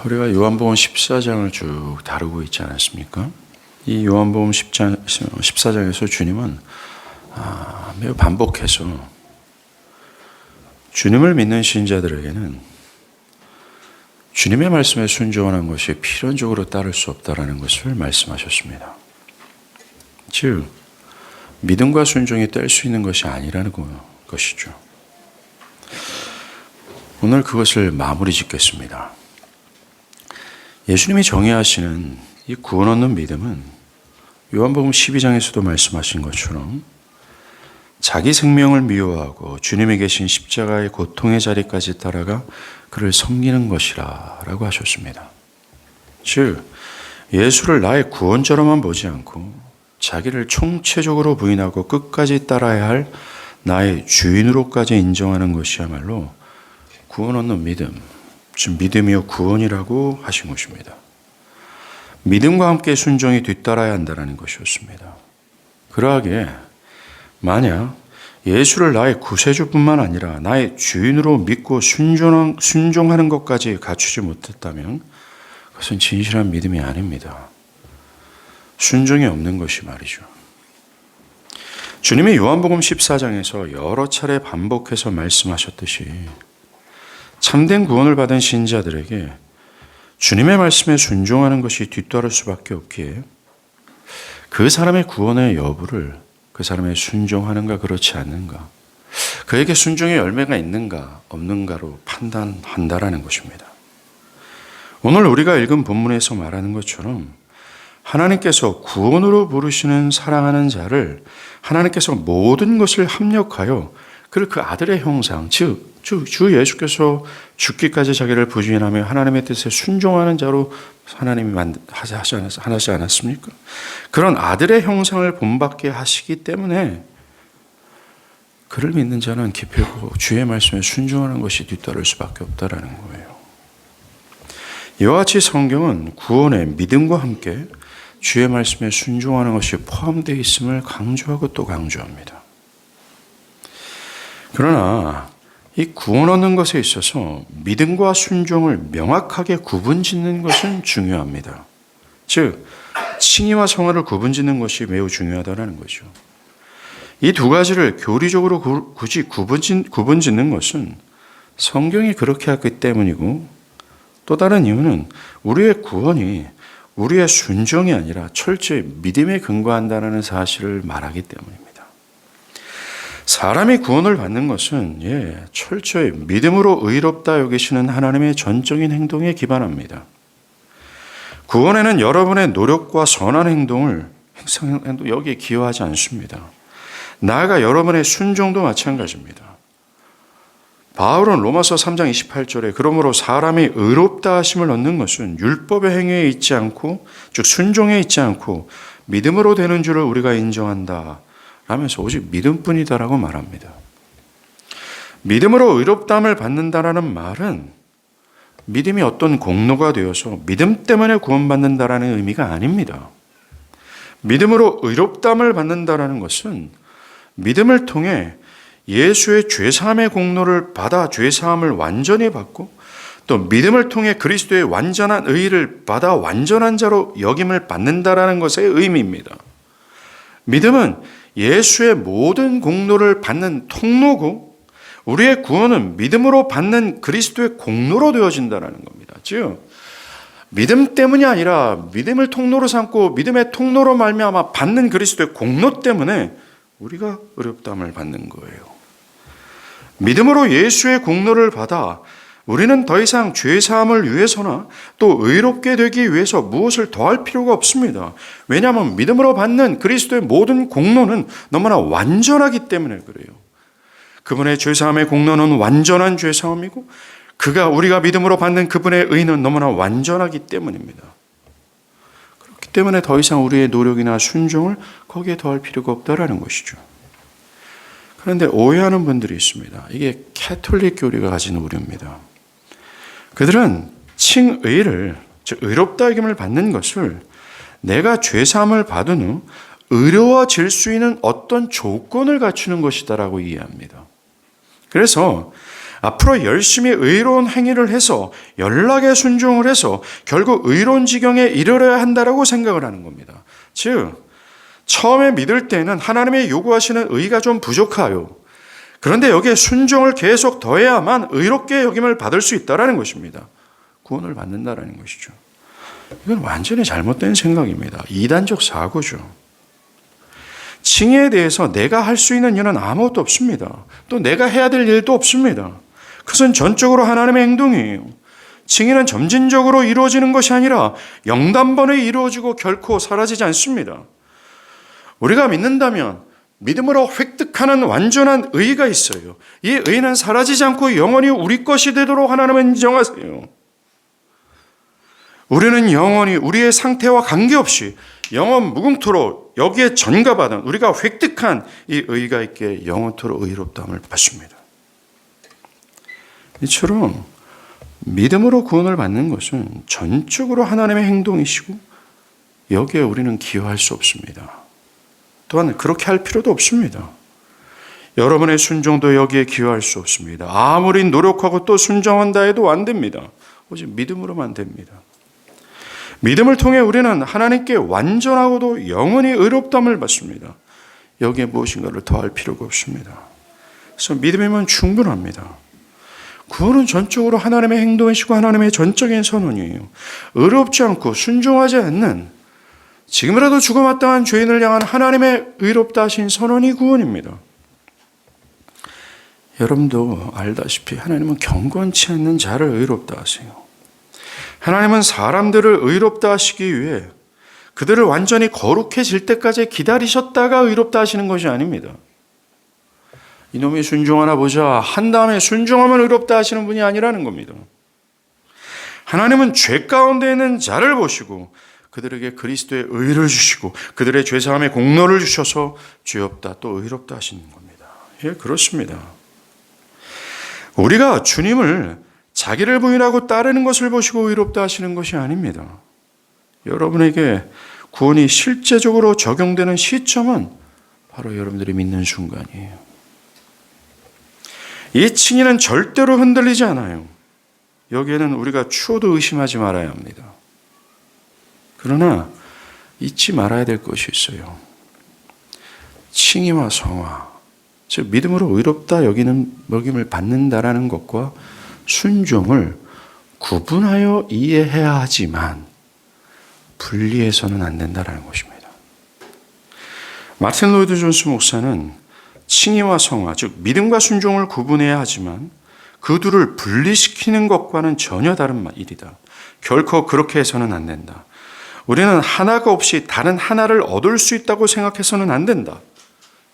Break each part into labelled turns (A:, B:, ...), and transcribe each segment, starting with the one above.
A: 우리가 요한복음 14장을 쭉 다루고 있지 않았습니까? 이 요한복음 14장에서 주님은 매우 반복해서 주님을 믿는 신자들에게는 주님의 말씀에 순종하는 것이 필연적으로 따를 수 없다라는 것을 말씀하셨습니다. 즉, 믿음과 순종이 뗄 수 있는 것이 아니라는 것이죠. 오늘 그것을 마무리 짓겠습니다. 예수님이 정의하시는 이 구원 얻는 믿음은 요한복음 12장에서도 말씀하신 것처럼 자기 생명을 미워하고 주님이 계신 십자가의 고통의 자리까지 따라가 그를 섬기는 것이라 라고 하셨습니다. 즉, 예수를 나의 구원자로만 보지 않고 자기를 총체적으로 부인하고 끝까지 따라야 할 나의 주인으로까지 인정하는 것이야말로 구원 얻는 믿음, 즉 믿음이요 구원이라고 하신 것입니다. 믿음과 함께 순종이 뒤따라야 한다는 것이었습니다. 그러하기에 만약 예수를 나의 구세주뿐만 아니라 나의 주인으로 믿고 순종하는 것까지 갖추지 못했다면 그것은 진실한 믿음이 아닙니다. 순종이 없는 것이 말이죠. 주님이 요한복음 14장에서 여러 차례 반복해서 말씀하셨듯이 참된 구원을 받은 신자들에게 주님의 말씀에 순종하는 것이 뒤따를 수밖에 없기에 그 사람의 구원의 여부를 그 사람의 순종하는가 그렇지 않는가, 그에게 순종의 열매가 있는가 없는가로 판단한다라는 것입니다. 오늘 우리가 읽은 본문에서 말하는 것처럼 하나님께서 구원으로 부르시는 사랑하는 자를 하나님께서 모든 것을 합력하여 그를 그 아들의 형상, 즉 주 예수께서 죽기까지 자기를 부인하며 하나님의 뜻에 순종하는 자로 하나님이 하지 않았습니까? 그런 아들의 형상을 본받게 하시기 때문에 그를 믿는 자는 기필코 주의 말씀에 순종하는 것이 뒤따를 수밖에 없다라는 거예요. 이와 같이 성경은 구원의 믿음과 함께 주의 말씀에 순종하는 것이 포함되어 있음을 강조하고 또 강조합니다. 그러나 이 구원 얻는 것에 있어서 믿음과 순종을 명확하게 구분짓는 것은 중요합니다. 즉, 칭의와 성화를 구분짓는 것이 매우 중요하다는 거죠. 이 두 가지를 교리적으로 굳이 구분짓는 것은 성경이 그렇게 했기 때문이고, 또 다른 이유는 우리의 구원이 우리의 순종이 아니라 철저히 믿음에 근거한다는 사실을 말하기 때문입니다. 사람이 구원을 받는 것은 철저히 믿음으로 의롭다 여기시는 하나님의 전적인 행동에 기반합니다. 구원에는 여러분의 노력과 선한 행동을 여기에 기여하지 않습니다. 나아가 여러분의 순종도 마찬가지입니다. 바울은 로마서 3장 28절에 그러므로 사람이 의롭다 하심을 얻는 것은 율법의 행위에 있지 않고, 즉 순종에 있지 않고 믿음으로 되는 줄을 우리가 인정한다 라면서 오직 믿음뿐이다라고 말합니다. 믿음으로 의롭다함을 받는다라는 말은 믿음이 어떤 공로가 되어서 믿음 때문에 구원받는다라는 의미가 아닙니다. 믿음으로 의롭다함을 받는다라는 것은 믿음을 통해 예수의 죄사함의 공로를 받아 죄사함을 완전히 받고, 또 믿음을 통해 그리스도의 완전한 의의를 받아 완전한 자로 여김을 받는다라는 것의 의미입니다. 믿음은 예수의 모든 공로를 받는 통로고, 우리의 구원은 믿음으로 받는 그리스도의 공로로 되어진다는 겁니다. 즉, 믿음 때문이 아니라 믿음을 통로로 삼고 믿음의 통로로 말미암아 받는 그리스도의 공로 때문에 우리가 의롭다함을 받는 거예요. 믿음으로 예수의 공로를 받아 우리는 더 이상 죄사함을 위해서나 또 의롭게 되기 위해서 무엇을 더할 필요가 없습니다. 왜냐하면 믿음으로 받는 그리스도의 모든 공로는 너무나 완전하기 때문에 그래요. 그분의 죄사함의 공로는 완전한 죄사함이고, 우리가 믿음으로 받는 그분의 의는 너무나 완전하기 때문입니다. 그렇기 때문에 더 이상 우리의 노력이나 순종을 거기에 더할 필요가 없다라는 것이죠. 그런데 오해하는 분들이 있습니다. 이게 캐톨릭 교리가 가진 오류입니다. 그들은 칭의를, 즉 의롭다 여김을 받는 것을 내가 죄사함을 받은 후 의로워질 수 있는 어떤 조건을 갖추는 것이다라고 이해합니다. 그래서 앞으로 열심히 의로운 행위를 해서 연락에 순종을 해서 결국 의로운 지경에 이르러야 한다라고 생각을 하는 겁니다. 즉 처음에 믿을 때는 하나님의 요구하시는 의가 좀 부족해요. 그런데 여기에 순종을 계속 더해야만 의롭게 여김을 받을 수 있다는 것입니다. 구원을 받는다라는 것이죠. 이건 완전히 잘못된 생각입니다. 이단적 사고죠. 칭의에 대해서 내가 할 수 있는 일은 아무것도 없습니다. 또 내가 해야 될 일도 없습니다. 그것은 전적으로 하나님의 행동이에요. 칭의는 점진적으로 이루어지는 것이 아니라 영단번에 이루어지고 결코 사라지지 않습니다. 우리가 믿는다면 믿음으로 획득하는 완전한 의가 있어요. 이 의는 사라지지 않고 영원히 우리 것이 되도록 하나님은 인정하세요. 우리는 영원히 우리의 상태와 관계없이 영원 무궁토록 여기에 전가받은 우리가 획득한 이 의가 있게 영원토록 의롭다함을 받습니다. 이처럼 믿음으로 구원을 받는 것은 전적으로 하나님의 행동이시고 여기에 우리는 기여할 수 없습니다. 또한 그렇게 할 필요도 없습니다. 여러분의 순종도 여기에 기여할 수 없습니다. 아무리 노력하고 또 순종한다 해도 안 됩니다. 오직 믿음으로만 됩니다. 믿음을 통해 우리는 하나님께 완전하고도 영원히 의롭다함을 받습니다. 여기에 무엇인가를 더할 필요가 없습니다. 그래서 믿음이면 충분합니다. 구원은 전적으로 하나님의 행동이시고 하나님의 전적인 선언이에요. 의롭지 않고 순종하지 않는 지금이라도 죽어마땅한 죄인을 향한 하나님의 의롭다 하신 선언이 구원입니다. 여러분도 알다시피 하나님은 경건치 않는 자를 의롭다 하세요. 하나님은 사람들을 의롭다 하시기 위해 그들을 완전히 거룩해질 때까지 기다리셨다가 의롭다 하시는 것이 아닙니다. 이놈이 순종하나 보자 한 다음에 순종하면 의롭다 하시는 분이 아니라는 겁니다. 하나님은 죄 가운데 있는 자를 보시고 그들에게 그리스도의 의를 주시고 그들의 죄사함의 공로를 주셔서 죄 없다 또 의롭다 하시는 겁니다. 예, 그렇습니다. 우리가 주님을 자기를 부인하고 따르는 것을 보시고 의롭다 하시는 것이 아닙니다. 여러분에게 구원이 실제적으로 적용되는 시점은 바로 여러분들이 믿는 순간이에요. 이 칭의는 절대로 흔들리지 않아요. 여기에는 우리가 추호도 의심하지 말아야 합니다. 그러나 잊지 말아야 될 것이 있어요. 칭의와 성화, 즉 믿음으로 의롭다 여김을 받는다라는 것과 순종을 구분하여 이해해야 하지만 분리해서는 안 된다라는 것입니다. 마틴 로이드 존스 목사는 칭의와 성화, 즉 믿음과 순종을 구분해야 하지만 그 둘을 분리시키는 것과는 전혀 다른 일이다. 결코 그렇게 해서는 안 된다. 우리는 하나가 없이 다른 하나를 얻을 수 있다고 생각해서는 안 된다.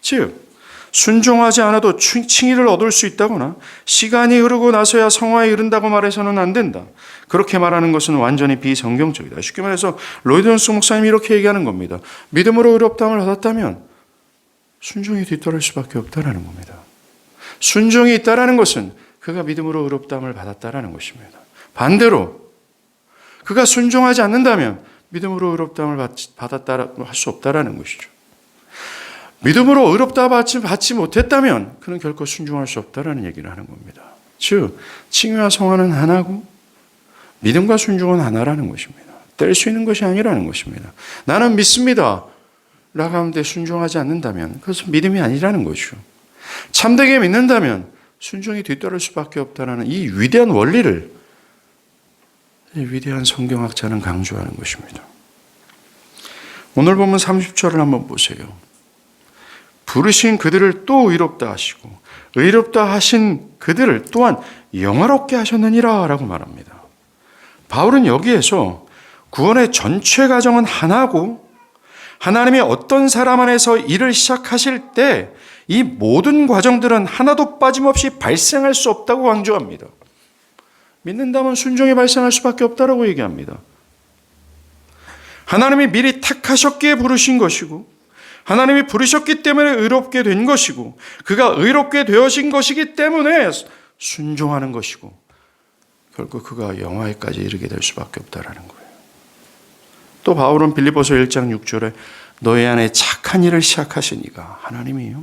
A: 즉 순종하지 않아도 칭의를 얻을 수 있다거나 시간이 흐르고 나서야 성화에 이른다고 말해서는 안 된다. 그렇게 말하는 것은 완전히 비성경적이다. 쉽게 말해서 로이드 존스 목사님이 이렇게 얘기하는 겁니다. 믿음으로 의롭다함을 받았다면 순종이 뒤따를 수밖에 없다라는 겁니다. 순종이 있다라는 것은 그가 믿음으로 의롭다함을 받았다라는 것입니다. 반대로 그가 순종하지 않는다면 믿음으로 의롭다함을 받았다라고 할 수 없다라는 것이죠. 믿음으로 의롭다 받지 못했다면 그는 결코 순종할 수 없다라는 얘기를 하는 겁니다. 즉 칭의와 성화는 하나고 믿음과 순종은 하나라는 것입니다. 뗄 수 있는 것이 아니라는 것입니다. 나는 믿습니다 라고 하는데 순종하지 않는다면 그것은 믿음이 아니라는 거죠. 참되게 믿는다면 순종이 뒤따를 수밖에 없다는 이 위대한 원리를 위대한 성경학자는 강조하는 것입니다. 오늘 보면 30절을 한번 보세요. 부르신 그들을 또 의롭다 하시고 의롭다 하신 그들을 또한 영화롭게 하셨느니라 라고 말합니다. 바울은 여기에서 구원의 전체 과정은 하나고 하나님이 어떤 사람 안에서 일을 시작하실 때 이 모든 과정들은 하나도 빠짐없이 발생할 수 없다고 강조합니다. 믿는다면 순종이 발생할 수밖에 없다라고 얘기합니다. 하나님이 미리 택하셨기에 부르신 것이고 하나님이 부르셨기 때문에 의롭게 된 것이고 그가 의롭게 되어진 것이기 때문에 순종하는 것이고 결국 그가 영화에까지 이르게 될 수밖에 없다라는 거예요. 또 바울은 빌립보서 1장 6절에 너희 안에 착한 일을 시작하신 이가 하나님이에요.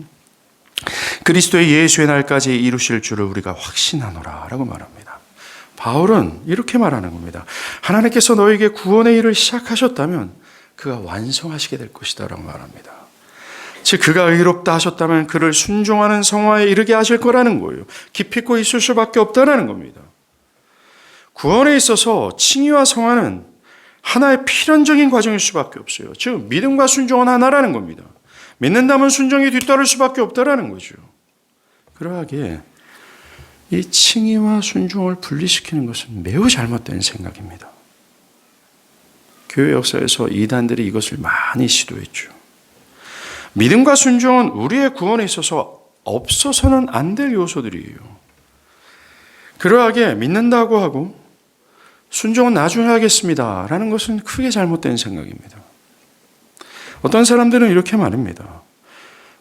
A: 그리스도의 예수의 날까지 이루실 줄을 우리가 확신하노라 라고 말합니다. 바울은 이렇게 말하는 겁니다. 하나님께서 너에게 구원의 일을 시작하셨다면 그가 완성하시게 될 것이다 라고 말합니다. 즉 그가 의롭다 하셨다면 그를 순종하는 성화에 이르게 하실 거라는 거예요. 기필코 있을 수밖에 없다라는 겁니다. 구원에 있어서 칭의와 성화는 하나의 필연적인 과정일 수밖에 없어요. 즉 믿음과 순종은 하나라는 겁니다. 믿는다면 순종이 뒤따를 수밖에 없다라는 거죠. 그러하기에 이 칭의와 순종을 분리시키는 것은 매우 잘못된 생각입니다. 교회 역사에서 이단들이 이것을 많이 시도했죠. 믿음과 순종은 우리의 구원에 있어서 없어서는 안 될 요소들이에요. 그러하기에 믿는다고 하고 순종은 나중에 하겠습니다 라는 것은 크게 잘못된 생각입니다. 어떤 사람들은 이렇게 말합니다.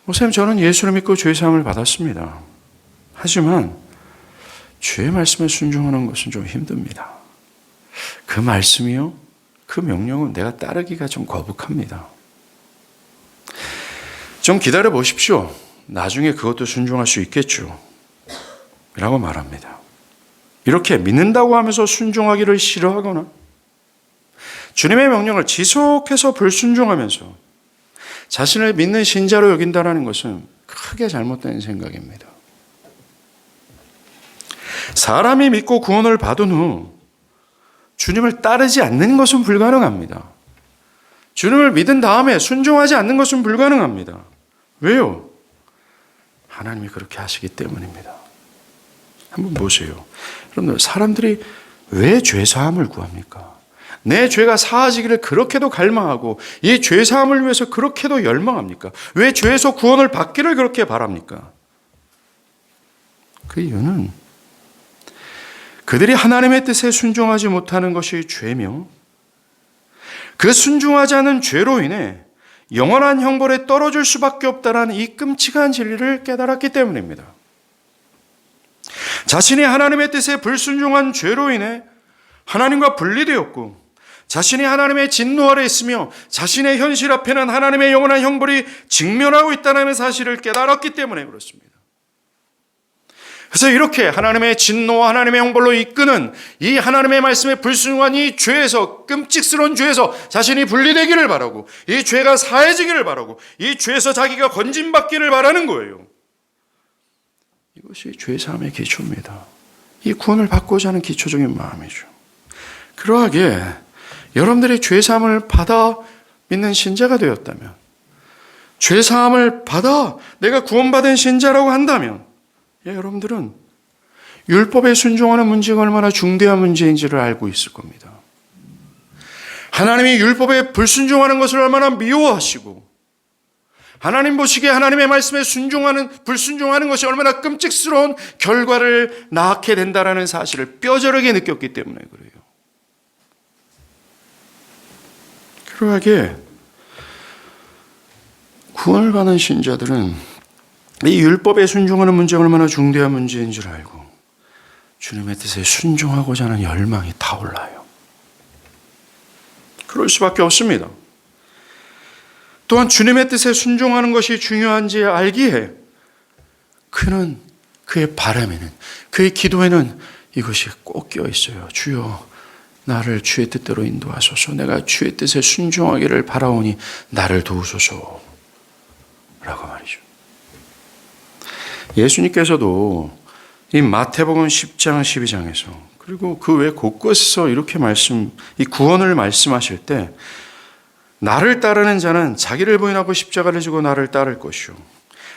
A: 목사님, 저는 예수를 믿고 죄사함을 받았습니다. 하지만 주의 말씀에 순종하는 것은 좀 힘듭니다. 그 말씀이요? 그 명령은 내가 따르기가 좀 거북합니다. 좀 기다려 보십시오. 나중에 그것도 순종할 수 있겠죠. 라고 말합니다. 이렇게 믿는다고 하면서 순종하기를 싫어하거나 주님의 명령을 지속해서 불순종하면서 자신을 믿는 신자로 여긴다는 것은 크게 잘못된 생각입니다. 사람이 믿고 구원을 받은 후 주님을 따르지 않는 것은 불가능합니다. 주님을 믿은 다음에 순종하지 않는 것은 불가능합니다. 왜요? 하나님이 그렇게 하시기 때문입니다. 한번 보세요. 여러분들, 사람들이 왜 죄사함을 구합니까? 내 죄가 사하지기를 그렇게도 갈망하고 이 죄사함을 위해서 그렇게도 열망합니까? 왜 죄에서 구원을 받기를 그렇게 바랍니까? 그 이유는 그들이 하나님의 뜻에 순종하지 못하는 것이 죄며 그 순종하지 않은 죄로 인해 영원한 형벌에 떨어질 수밖에 없다는 이 끔찍한 진리를 깨달았기 때문입니다. 자신이 하나님의 뜻에 불순종한 죄로 인해 하나님과 분리되었고 자신이 하나님의 진노 아래 있으며 자신의 현실 앞에는 하나님의 영원한 형벌이 직면하고 있다는 사실을 깨달았기 때문에 그렇습니다. 그래서 이렇게 하나님의 진노와 하나님의 형벌로 이끄는 이 하나님의 말씀에 불순종한 이 죄에서, 끔찍스러운 죄에서 자신이 분리되기를 바라고 이 죄가 사해지기를 바라고 이 죄에서 자기가 건진받기를 바라는 거예요. 이것이 죄사함의 기초입니다. 이 구원을 받고자 하는 기초적인 마음이죠. 그러하기에 여러분들이 죄사함을 받아 믿는 신자가 되었다면, 죄사함을 받아 내가 구원받은 신자라고 한다면 여러분들은 율법에 순종하는 문제가 얼마나 중대한 문제인지를 알고 있을 겁니다. 하나님이 율법에 불순종하는 것을 얼마나 미워하시고 하나님 보시기에 하나님의 말씀에 불순종하는 것이 얼마나 끔찍스러운 결과를 낳게 된다는 사실을 뼈저리게 느꼈기 때문에 그래요. 그러하기에 구원을 받은 신자들은 이 율법에 순종하는 문제가 얼마나 중대한 문제인 줄 알고 주님의 뜻에 순종하고자 하는 열망이 타올라요. 그럴 수밖에 없습니다. 또한 주님의 뜻에 순종하는 것이 중요한지 알기에 그는 그의 바람에는, 그의 기도에는 이것이 꼭 끼어 있어요. 주여, 나를 주의 뜻대로 인도하소서. 내가 주의 뜻에 순종하기를 바라오니 나를 도우소서. 라고 말이죠. 예수님께서도 이 마태복음 10장 12장에서 그리고 그 외 곳곳에서 이렇게 이 구원을 말씀하실 때 나를 따르는 자는 자기를 부인하고 십자가를 지고 나를 따를 것이요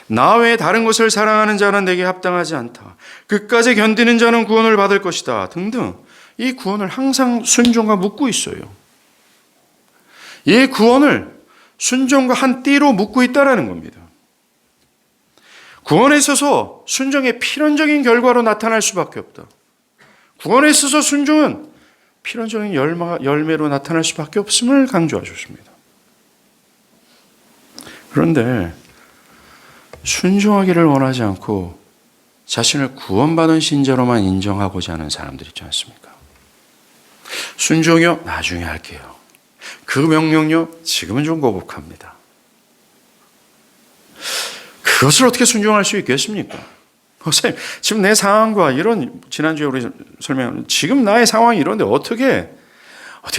A: 나 외에 다른 것을 사랑하는 자는 내게 합당하지 않다. 끝까지 견디는 자는 구원을 받을 것이다. 등등 이 구원을 항상 순종과 묶고 있어요. 이 구원을 순종과 한 띠로 묶고 있다는 겁니다. 구원에 있어서 순종의 필연적인 결과로 나타날 수밖에 없다. 구원에 있어서 순종은 필연적인 열매로 나타날 수밖에 없음을 강조하셨습니다. 그런데 순종하기를 원하지 않고 자신을 구원받은 신자로만 인정하고자 하는 사람들 있지 않습니까? 순종이요? 나중에 할게요. 그 명령요? 지금은 좀 거북합니다. 그것을 어떻게 순종할 수 있겠습니까? 선생님, 지금 내 상황과 이런, 지난주에 우리 설명한, 지금 나의 상황이 이런데 어떻게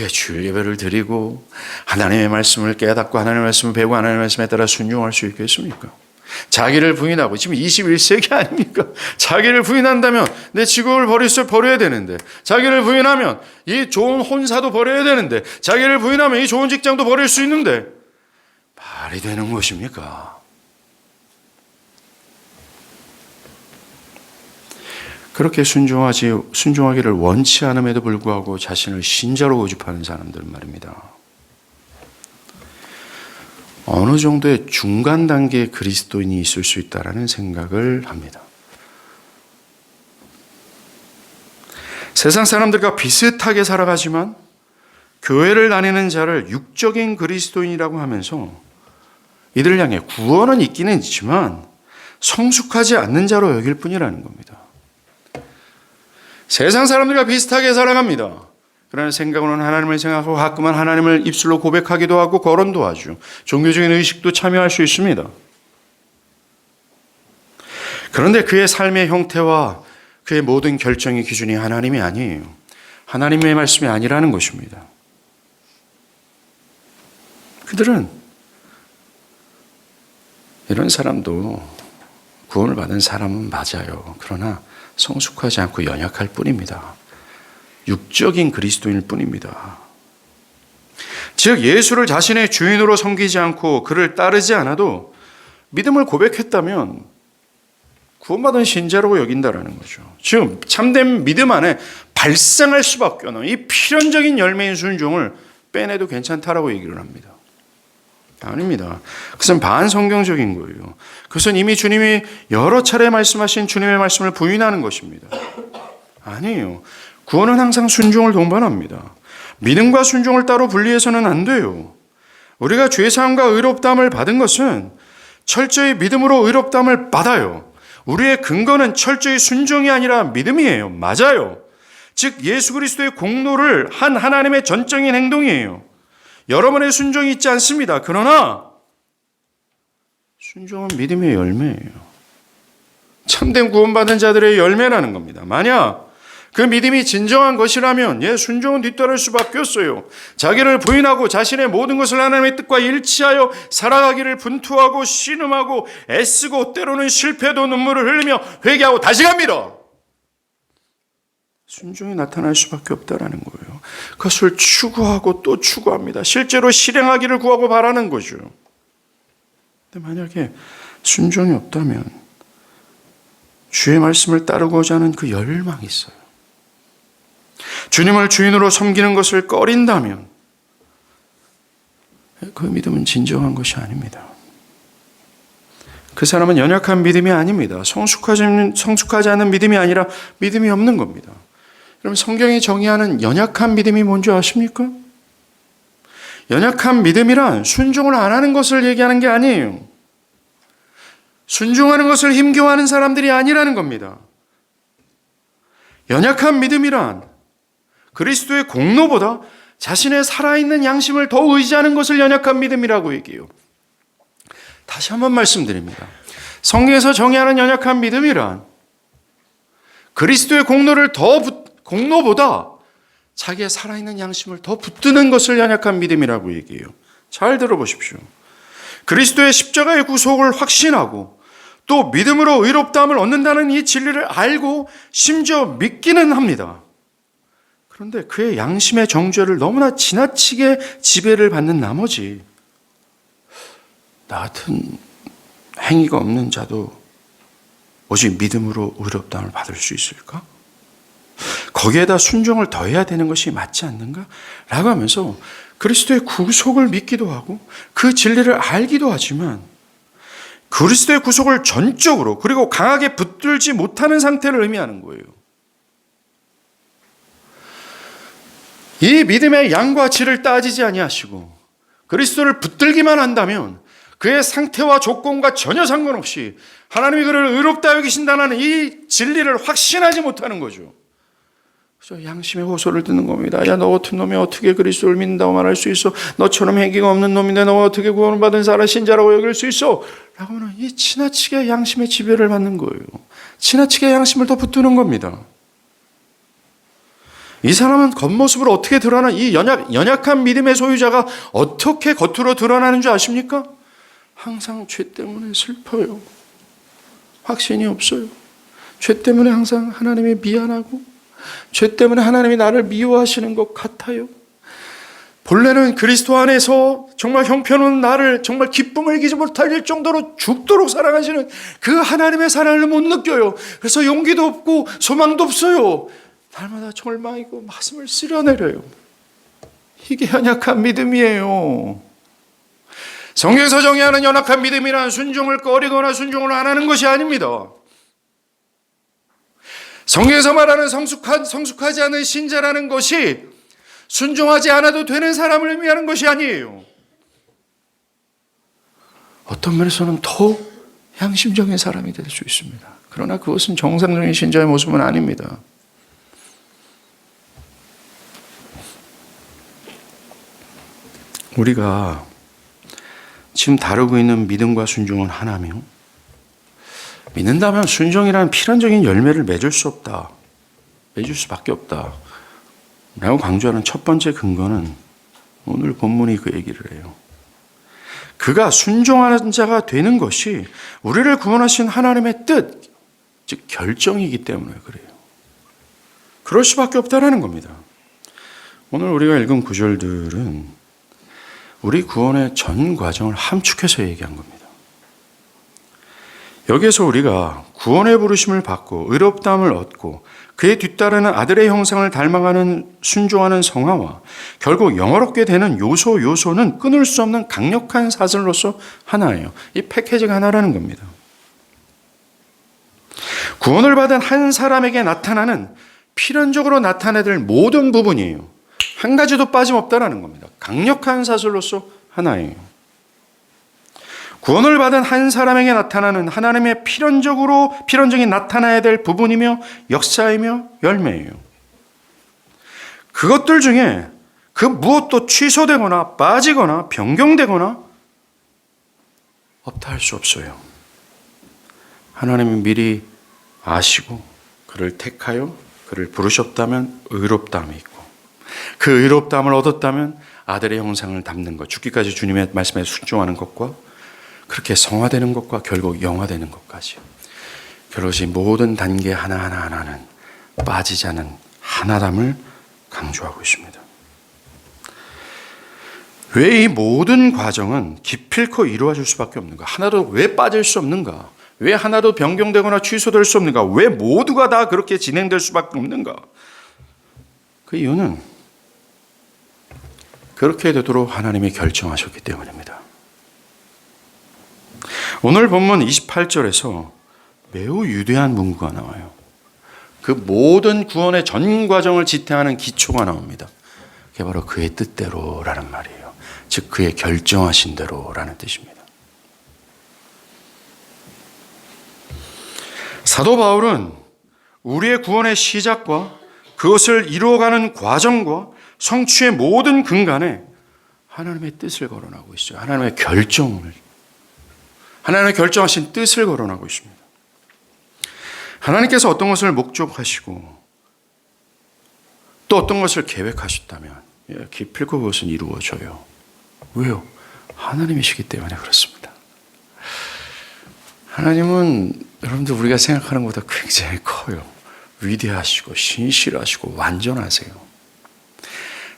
A: 주일 예배를 드리고 하나님의 말씀을 깨닫고 하나님의 말씀을 배우고 하나님의 말씀에 따라 순종할 수 있겠습니까? 자기를 부인하고, 지금 21세기 아닙니까? 자기를 부인한다면 내 직업을 버려야 되는데, 자기를 부인하면 이 좋은 혼사도 버려야 되는데, 자기를 부인하면 이 좋은 직장도 버릴 수 있는데, 말이 되는 것입니까? 그렇게 순종하기를 원치 않음에도 불구하고 자신을 신자로 고집하는 사람들 말입니다. 어느 정도의 중간 단계의 그리스도인이 있을 수 있다라는 생각을 합니다. 세상 사람들과 비슷하게 살아가지만 교회를 다니는 자를 육적인 그리스도인이라고 하면서 이들을 향해 구원은 있기는 있지만 성숙하지 않는 자로 여길 뿐이라는 겁니다. 세상 사람들과 비슷하게 살아갑니다. 그러나 생각으로는 하나님을 생각하고 가끔은 하나님을 입술로 고백하기도 하고 거론도 하죠. 종교적인 의식도 참여할 수 있습니다. 그런데 그의 삶의 형태와 그의 모든 결정의 기준이 하나님이 아니에요. 하나님의 말씀이 아니라는 것입니다. 그들은 이런 사람도 구원을 받은 사람은 맞아요. 그러나 성숙하지 않고 연약할 뿐입니다. 육적인 그리스도인일 뿐입니다. 즉 예수를 자신의 주인으로 섬기지 않고 그를 따르지 않아도 믿음을 고백했다면 구원받은 신자라고 여긴다라는 거죠. 지금 참된 믿음 안에 발생할 수밖에 없는 이 필연적인 열매인 순종을 빼내도 괜찮다라고 얘기를 합니다. 아닙니다. 그것은 반성경적인 거예요. 그것은 이미 주님이 여러 차례 말씀하신 주님의 말씀을 부인하는 것입니다. 아니에요. 구원은 항상 순종을 동반합니다. 믿음과 순종을 따로 분리해서는 안 돼요. 우리가 죄사함과 의롭다함을 받은 것은 철저히 믿음으로 의롭다함을 받아요. 우리의 근거는 철저히 순종이 아니라 믿음이에요. 맞아요. 즉 예수 그리스도의 공로를 한 하나님의 전적인 행동이에요. 여러분의 순종이 있지 않습니다. 그러나 순종은 믿음의 열매예요. 참된 구원받은 자들의 열매라는 겁니다. 만약 그 믿음이 진정한 것이라면 순종은 뒤따를 수밖에 없어요. 자기를 부인하고 자신의 모든 것을 하나님의 뜻과 일치하여 살아가기를 분투하고 신음하고 애쓰고 때로는 실패도 눈물을 흘리며 회개하고 다시 갑니다. 순종이 나타날 수밖에 없다라는 거예요. 그것을 추구하고 또 추구합니다. 실제로 실행하기를 구하고 바라는 거죠. 근데 만약에 순종이 없다면 주의 말씀을 따르고자 하는 그 열망이 있어요. 주님을 주인으로 섬기는 것을 꺼린다면 그 믿음은 진정한 것이 아닙니다. 그 사람은 연약한 믿음이 아닙니다. 성숙하지 않은 믿음이 아니라 믿음이 없는 겁니다. 그럼 성경이 정의하는 연약한 믿음이 뭔지 아십니까? 연약한 믿음이란 순종을 안 하는 것을 얘기하는 게 아니에요. 순종하는 것을 힘겨워하는 사람들이 아니라는 겁니다. 연약한 믿음이란 그리스도의 공로보다 자신의 살아있는 양심을 더 의지하는 것을 연약한 믿음이라고 얘기해요. 다시 한번 말씀드립니다. 성경에서 정의하는 연약한 믿음이란 그리스도의 공로보다 자기의 살아있는 양심을 더 붙드는 것을 연약한 믿음이라고 얘기해요. 잘 들어보십시오. 그리스도의 십자가의 구속을 확신하고 또 믿음으로 의롭다함을 얻는다는 이 진리를 알고 심지어 믿기는 합니다. 그런데 그의 양심의 정죄를 너무나 지나치게 지배를 받는 나머지 나 같은 행위가 없는 자도 오직 믿음으로 의롭다함을 받을 수 있을까? 거기에다 순종을 더해야 되는 것이 맞지 않는가? 라고 하면서 그리스도의 구속을 믿기도 하고 그 진리를 알기도 하지만 그리스도의 구속을 전적으로 그리고 강하게 붙들지 못하는 상태를 의미하는 거예요. 이 믿음의 양과 질을 따지지 아니하시고 그리스도를 붙들기만 한다면 그의 상태와 조건과 전혀 상관없이 하나님이 그를 의롭다 여기신다는 이 진리를 확신하지 못하는 거죠. 그래서 양심의 호소를 듣는 겁니다. 야, 너 같은 놈이 어떻게 그리스도를 믿는다고 말할 수 있어? 너처럼 행위가 없는 놈인데 너 어떻게 구원을 받은 사람 신자라고 여길 수 있어? 라고 하면 이 지나치게 양심의 지배를 받는 거예요. 지나치게 양심을 더 붙드는 겁니다. 이 사람은 겉모습으로 어떻게 드러나, 이 연약한 믿음의 소유자가 어떻게 겉으로 드러나는 줄 아십니까? 항상 죄 때문에 슬퍼요. 확신이 없어요. 죄 때문에 항상 하나님이 미안하고, 죄 때문에 하나님이 나를 미워하시는 것 같아요. 본래는 그리스도 안에서 정말 형편없는 나를 정말 기쁨을 이기지 못할 정도로 죽도록 사랑하시는 그 하나님의 사랑을 못 느껴요. 그래서 용기도 없고 소망도 없어요. 날마다 절망이고 가슴을 쓸어내려요. 이게 연약한 믿음이에요. 성경에서 정의하는 연약한 믿음이란 순종을 꺼리거나 순종을 안 하는 것이 아닙니다. 성경에서 말하는 성숙하지 않은 신자라는 것이 순종하지 않아도 되는 사람을 의미하는 것이 아니에요. 어떤 면에서는 더 양심적인 사람이 될 수 있습니다. 그러나 그것은 정상적인 신자의 모습은 아닙니다. 우리가 지금 다루고 있는 믿음과 순종은 하나며, 믿는다면 순종이라는 필연적인 열매를 맺을 수 없다. 맺을 수밖에 없다. 라고 강조하는 첫 번째 근거는 오늘 본문이 그 얘기를 해요. 그가 순종하는 자가 되는 것이 우리를 구원하신 하나님의 뜻, 즉 결정이기 때문에 그래요. 그럴 수밖에 없다라는 겁니다. 오늘 우리가 읽은 구절들은 우리 구원의 전 과정을 함축해서 얘기한 겁니다. 여기에서 우리가 구원의 부르심을 받고 의롭다함을 얻고 그에 뒤따르는 아들의 형상을 닮아가는 순종하는 성화와 결국 영화롭게 되는 요소는 끊을 수 없는 강력한 사슬로서 하나예요. 이 패키지가 하나라는 겁니다. 구원을 받은 한 사람에게 나타나는 필연적으로 나타내야 될 모든 부분이에요. 한 가지도 빠짐없다라는 겁니다. 강력한 사슬로서 하나예요. 구원을 받은 한 사람에게 나타나는 하나님의 필연적인 나타나야 될 부분이며 역사이며 열매예요. 그것들 중에 그 무엇도 취소되거나 빠지거나 변경되거나 없다 할 수 없어요. 하나님이 미리 아시고 그를 택하여 그를 부르셨다면 의롭다함이 있고, 그 의롭다함을 얻었다면 아들의 형상을 담는 것, 죽기까지 주님의 말씀에 순종하는 것과 그렇게 성화되는 것과 결국 영화되는 것까지, 그것이 모든 단계 하나하나는 빠지지 않은 하나됨을 강조하고 있습니다. 왜 이 모든 과정은 기필코 이루어질 수밖에 없는가? 하나도 왜 빠질 수 없는가? 왜 하나도 변경되거나 취소될 수 없는가? 왜 모두가 다 그렇게 진행될 수밖에 없는가? 그 이유는 그렇게 되도록 하나님이 결정하셨기 때문입니다. 오늘 본문 28절에서 매우 유대한 문구가 나와요. 그 모든 구원의 전 과정을 지탱하는 기초가 나옵니다. 그게 바로 그의 뜻대로라는 말이에요. 즉 그의 결정하신 대로라는 뜻입니다. 사도 바울은 우리의 구원의 시작과 그것을 이루어가는 과정과 성취의 모든 근간에 하나님의 뜻을 거론하고 있어요. 하나님의 결정하신 뜻을 거론하고 있습니다. 하나님께서 어떤 것을 목적하시고 또 어떤 것을 계획하셨다면 기필코 그것은 이루어져요. 왜요? 하나님이시기 때문에 그렇습니다. 하나님은 여러분들 우리가 생각하는 것보다 굉장히 커요. 위대하시고 신실하시고 완전하세요.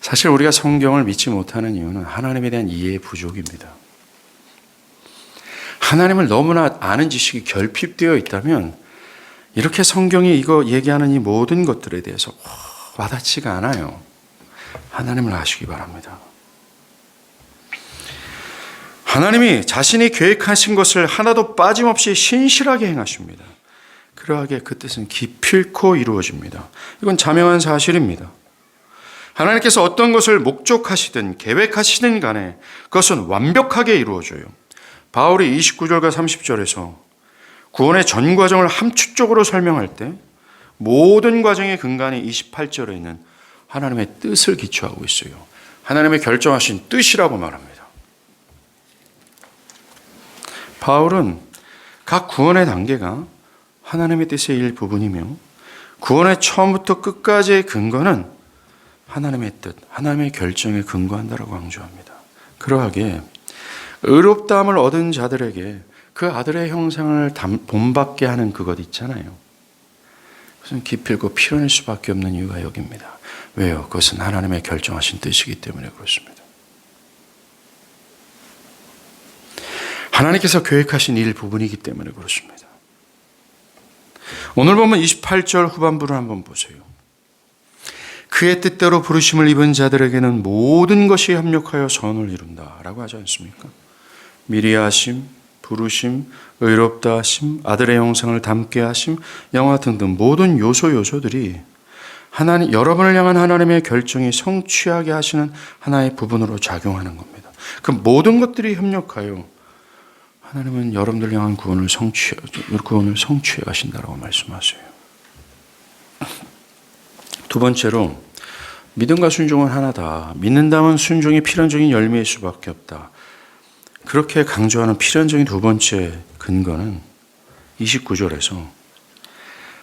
A: 사실 우리가 성경을 믿지 못하는 이유는 하나님에 대한 이해의 부족입니다. 하나님을 너무나 아는 지식이 결핍되어 있다면 이렇게 성경이 이거 얘기하는 이 모든 것들에 대해서 와닿지가 않아요. 하나님을 아시기 바랍니다. 하나님이 자신이 계획하신 것을 하나도 빠짐없이 신실하게 행하십니다. 그러하게 그 뜻은 기필코 이루어집니다. 이건 자명한 사실입니다. 하나님께서 어떤 것을 목적하시든 계획하시든 간에 그것은 완벽하게 이루어져요. 바울이 29절과 30절에서 구원의 전 과정을 함축적으로 설명할 때 모든 과정의 근간이 28절에 있는 하나님의 뜻을 기초하고 있어요. 하나님의 결정하신 뜻이라고 말합니다. 바울은 각 구원의 단계가 하나님의 뜻의 일부분이며 구원의 처음부터 끝까지의 근거는 하나님의 뜻, 하나님의 결정에 근거한다라고 강조합니다. 그러하기에 의롭다함을 얻은 자들에게 그 아들의 형상을 본받게 하는 그것 있잖아요. 그것은 기필코 필요할 수밖에 없는 이유가 여기입니다. 왜요? 그것은 하나님의 결정하신 뜻이기 때문에 그렇습니다. 하나님께서 계획하신 일부분이기 때문에 그렇습니다. 오늘 보면 28절 후반부를 한번 보세요. 그의 뜻대로 부르심을 입은 자들에게는 모든 것이 협력하여 선을 이룬다 라고 하지 않습니까? 미리 하심, 부르심, 의롭다 하심, 아들의 형상을 닮게 하심, 영화 등등 모든 요소들이 여러분을 향한 하나님의 결정이 성취하게 하시는 하나의 부분으로 작용하는 겁니다. 그 모든 것들이 협력하여 하나님은 여러분들 향한 구원을 성취해 가신다라고 말씀하세요. 두 번째로 믿음과 순종은 하나다. 믿는다면 순종이 필연적인 열매일 수밖에 없다. 그렇게 강조하는 필연적인 두 번째 근거는 29절에서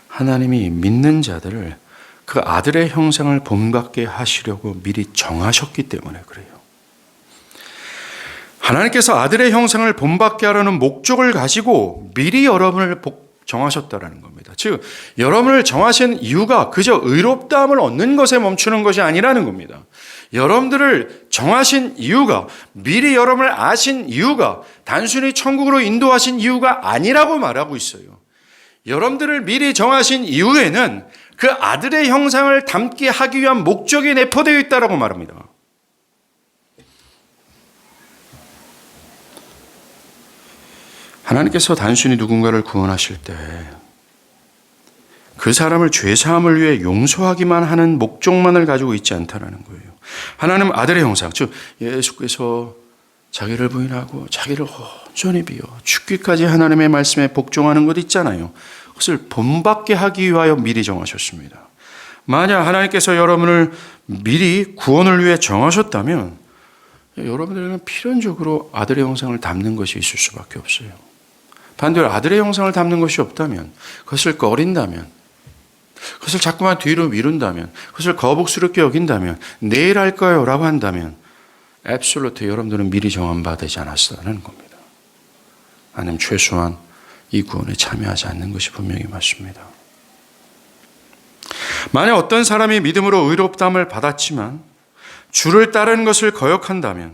A: 하나님이 믿는 자들을 그 아들의 형상을 본받게 하시려고 미리 정하셨기 때문에 그래요. 하나님께서 아들의 형상을 본받게 하려는 목적을 가지고 미리 여러분을 정하셨다라는 겁니다. 즉 여러분을 정하신 이유가 그저 의롭다함을 얻는 것에 멈추는 것이 아니라는 겁니다. 여러분들을 정하신 이유가 미리 여러분을 아신 이유가 단순히 천국으로 인도하신 이유가 아니라고 말하고 있어요. 여러분들을 미리 정하신 이유에는 그 아들의 형상을 담게 하기 위한 목적이 내포되어 있다라고 말합니다. 하나님께서 단순히 누군가를 구원하실 때 그 사람을 죄사함을 위해 용서하기만 하는 목적만을 가지고 있지 않다는 거예요. 하나님 아들의 형상, 즉 예수께서 자기를 부인하고 자기를 온전히 비워 죽기까지 하나님의 말씀에 복종하는 것 있잖아요. 그것을 본받게 하기 위하여 미리 정하셨습니다. 만약 하나님께서 여러분을 미리 구원을 위해 정하셨다면 여러분들에게는 필연적으로 아들의 형상을 담는 것이 있을 수밖에 없어요. 반대로 아들의 형상을 담는 것이 없다면, 그것을 꺼린다면, 그것을 자꾸만 뒤로 미룬다면, 그것을 거북스럽게 여긴다면, 내일 할까요? 라고 한다면 앱솔루트 여러분들은 미리 정한 바 되지 않았다는 겁니다. 아니면 최소한 이 구원에 참여하지 않는 것이 분명히 맞습니다. 만약 어떤 사람이 믿음으로 의롭다함을 받았지만 주를 따르는 것을 거역한다면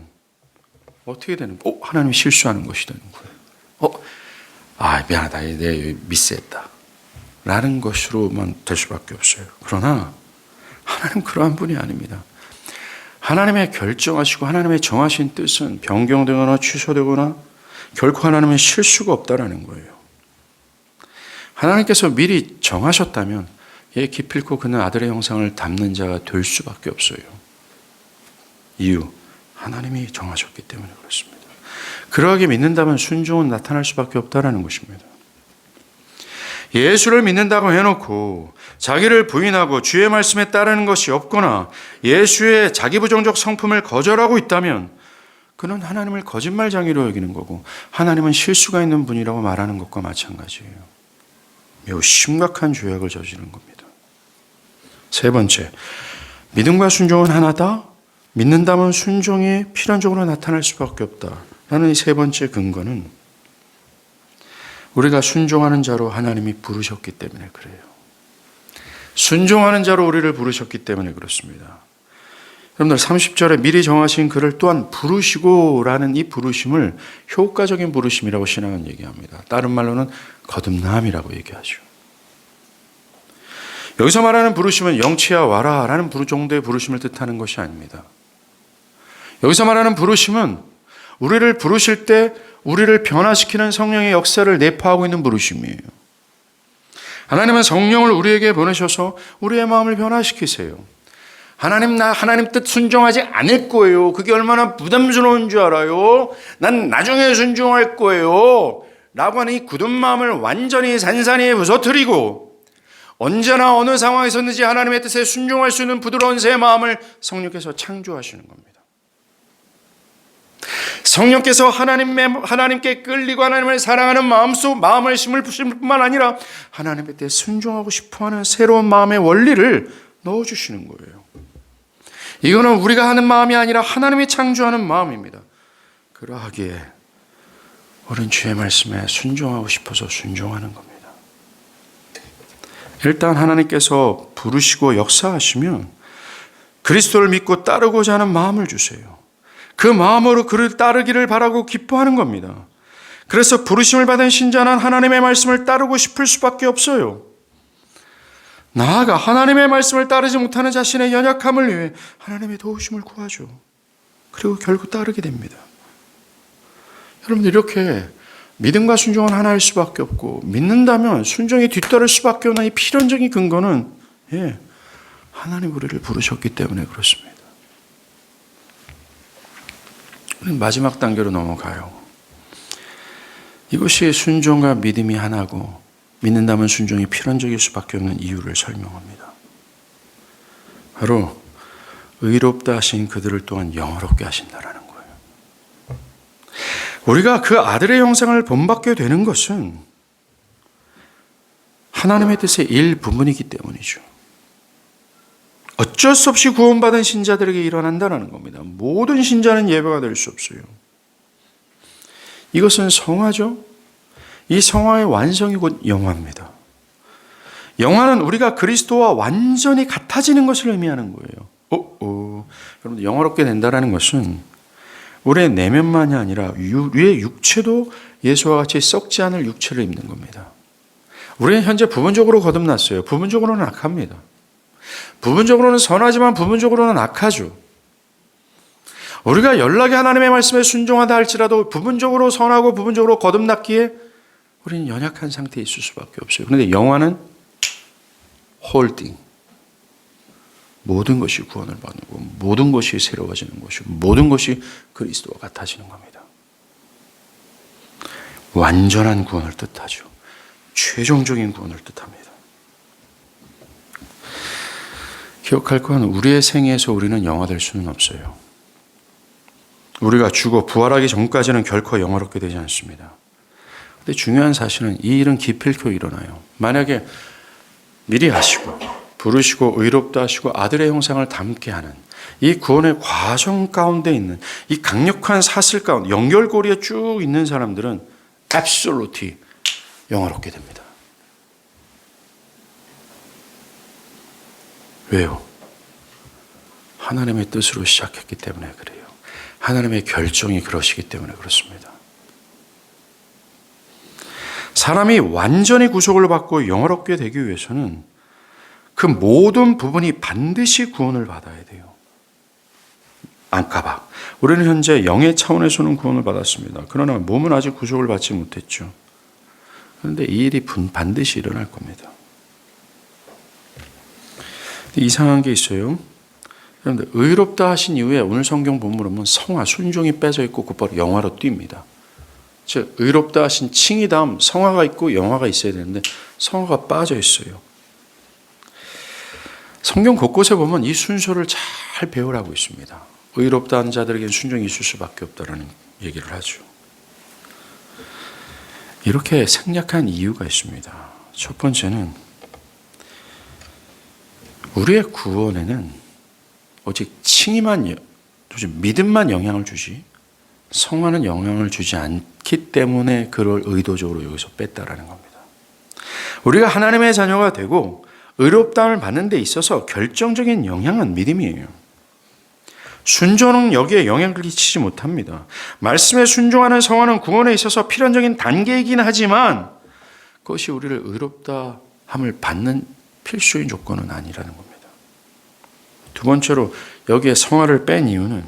A: 어떻게 되는 거예요? 하나님이 실수하는 것이 되는 거예요. 미안하다. 내가 미스했다. 라는 것으로만 될 수밖에 없어요. 그러나 하나님 그러한 분이 아닙니다. 하나님의 결정하시고 하나님의 정하신 뜻은 변경되거나 취소되거나 결코 하나님의 실수가 없다라는 거예요. 하나님께서 미리 정하셨다면 기필코 그는 아들의 형상을 담는 자가 될 수밖에 없어요. 이유, 하나님이 정하셨기 때문에 그렇습니다. 그러하게 믿는다면 순종은 나타날 수밖에 없다라는 것입니다. 예수를 믿는다고 해놓고 자기를 부인하고 주의 말씀에 따르는 것이 없거나 예수의 자기부정적 성품을 거절하고 있다면 그는 하나님을 거짓말장이로 여기는 거고 하나님은 실수가 있는 분이라고 말하는 것과 마찬가지예요. 매우 심각한 죄악을 저지른 겁니다. 세 번째, 믿음과 순종은 하나다. 믿는다면 순종이 필연적으로 나타날 수밖에 없다라는 이 세 번째 근거는 우리가 순종하는 자로 하나님이 부르셨기 때문에 그래요. 순종하는 자로 우리를 부르셨기 때문에 그렇습니다. 여러분들 30절에 미리 정하신 그를 또한 부르시고라는 이 부르심을 효과적인 부르심이라고 신앙은 얘기합니다. 다른 말로는 거듭남이라고 얘기하죠. 여기서 말하는 부르심은 영치야 와라 라는 정도의 부르심을 뜻하는 것이 아닙니다. 여기서 말하는 부르심은 우리를 부르실 때 우리를 변화시키는 성령의 역사를 내포하고 있는 부르심이에요. 하나님은 성령을 우리에게 보내셔서 우리의 마음을 변화시키세요. 하나님 뜻 순종하지 않을 거예요. 그게 얼마나 부담스러운 줄 알아요? 난 나중에 순종할 거예요. 라고 하는 이 굳은 마음을 완전히 산산히 부서뜨리고 언제나 어느 상황에서든지 하나님의 뜻에 순종할 수 있는 부드러운 새 마음을 성령께서 창조하시는 겁니다. 성령께서 하나님께 끌리고 하나님을 사랑하는 마음을 심을 뿐만 아니라 하나님의 뜻에 순종하고 싶어하는 새로운 마음의 원리를 넣어주시는 거예요. 이거는 우리가 하는 마음이 아니라 하나님이 창조하는 마음입니다. 그러하기에 우리는 주의 말씀에 순종하고 싶어서 순종하는 겁니다. 일단 하나님께서 부르시고 역사하시면 그리스도를 믿고 따르고자 하는 마음을 주세요. 그 마음으로 그를 따르기를 바라고 기뻐하는 겁니다. 그래서 부르심을 받은 신자는 하나님의 말씀을 따르고 싶을 수밖에 없어요. 나아가 하나님의 말씀을 따르지 못하는 자신의 연약함을 위해 하나님의 도우심을 구하죠. 그리고 결국 따르게 됩니다. 여러분들, 이렇게 믿음과 순종은 하나일 수밖에 없고, 믿는다면 순종이 뒤따를 수밖에 없는 이 필연적인 근거는 하나님 우리를 부르셨기 때문에 그렇습니다. 우리는 마지막 단계로 넘어가요. 이것이 순종과 믿음이 하나고 믿는다면 순종이 필연적일 수밖에 없는 이유를 설명합니다. 바로 의롭다 하신 그들을 또한 영화롭게 하신다라는 거예요. 우리가 그 아들의 형상을 본받게 되는 것은 하나님의 뜻의 일부분이기 때문이죠. 어쩔 수 없이 구원받은 신자들에게 일어난다는 겁니다. 모든 신자는 예배가 될 수 없어요. 이것은 성화죠. 이 성화의 완성이 곧 영화입니다. 영화는 우리가 그리스도와 완전히 같아지는 것을 의미하는 거예요. 여러분, 영화롭게 된다는 것은 우리의 내면만이 아니라 우리의 육체도 예수와 같이 썩지 않을 육체를 입는 겁니다. 우리는 현재 부분적으로 거듭났어요. 부분적으로는 악합니다. 부분적으로는 선하지만 부분적으로는 악하죠. 우리가 연락에 하나님의 말씀에 순종하다 할지라도 부분적으로 선하고 부분적으로 거듭났기에 우리는 연약한 상태에 있을 수밖에 없어요. 그런데 영화는 홀딩, 모든 것이 구원을 받고 모든 것이 새로워지는 것이고 모든 것이 그리스도와 같아지는 겁니다. 완전한 구원을 뜻하죠. 최종적인 구원을 뜻합니다. 기억할 건 우리의 생애에서 우리는 영화될 수는 없어요. 우리가 죽어 부활하기 전까지는 결코 영화롭게 되지 않습니다. 근데 중요한 사실은 이 일은 기필코 일어나요. 만약에 미리 하시고 부르시고 의롭다 하시고 아들의 형상을 담게 하는 이 구원의 과정 가운데 있는 이 강력한 사슬 가운데 연결고리에 쭉 있는 사람들은 absolutely 영화롭게 됩니다. 왜요? 하나님의 뜻으로 시작했기 때문에 그래요. 하나님의 결정이 그러시기 때문에 그렇습니다. 사람이 완전히 구속을 받고 영화롭게 되기 위해서는 그 모든 부분이 반드시 구원을 받아야 돼요. 안까봐. 우리는 현재 영의 차원에서는 구원을 받았습니다. 그러나 몸은 아직 구속을 받지 못했죠. 그런데 이 일이 반드시 일어날 겁니다. 이상한 게 있어요. 여러분들, 의롭다 하신 이후에 오늘 성경 본문을 보면 성화, 순종이 빼져 있고 곧바로 영화로 뜁니다. 즉 의롭다 하신 칭의 다음 성화가 있고 영화가 있어야 되는데 성화가 빠져 있어요. 성경 곳곳에 보면 이 순서를 잘 배우라고 있습니다. 의롭다 한 자들에게는 순종이 있을 수밖에 없다라는 얘기를 하죠. 이렇게 생략한 이유가 있습니다. 첫 번째는 우리의 구원에는 오직 칭의만, 믿음만 영향을 주지 성화는 영향을 주지 않기 때문에 그걸 의도적으로 여기서 뺐다라는 겁니다. 우리가 하나님의 자녀가 되고 의롭다함을 받는 데 있어서 결정적인 영향은 믿음이에요. 순종은 여기에 영향을 끼치지 못합니다. 말씀에 순종하는 성화는 구원에 있어서 필연적인 단계이긴 하지만 그것이 우리를 의롭다함을 받는 필수인 조건은 아니라는 겁니다. 두 번째로 여기에 성화를 뺀 이유는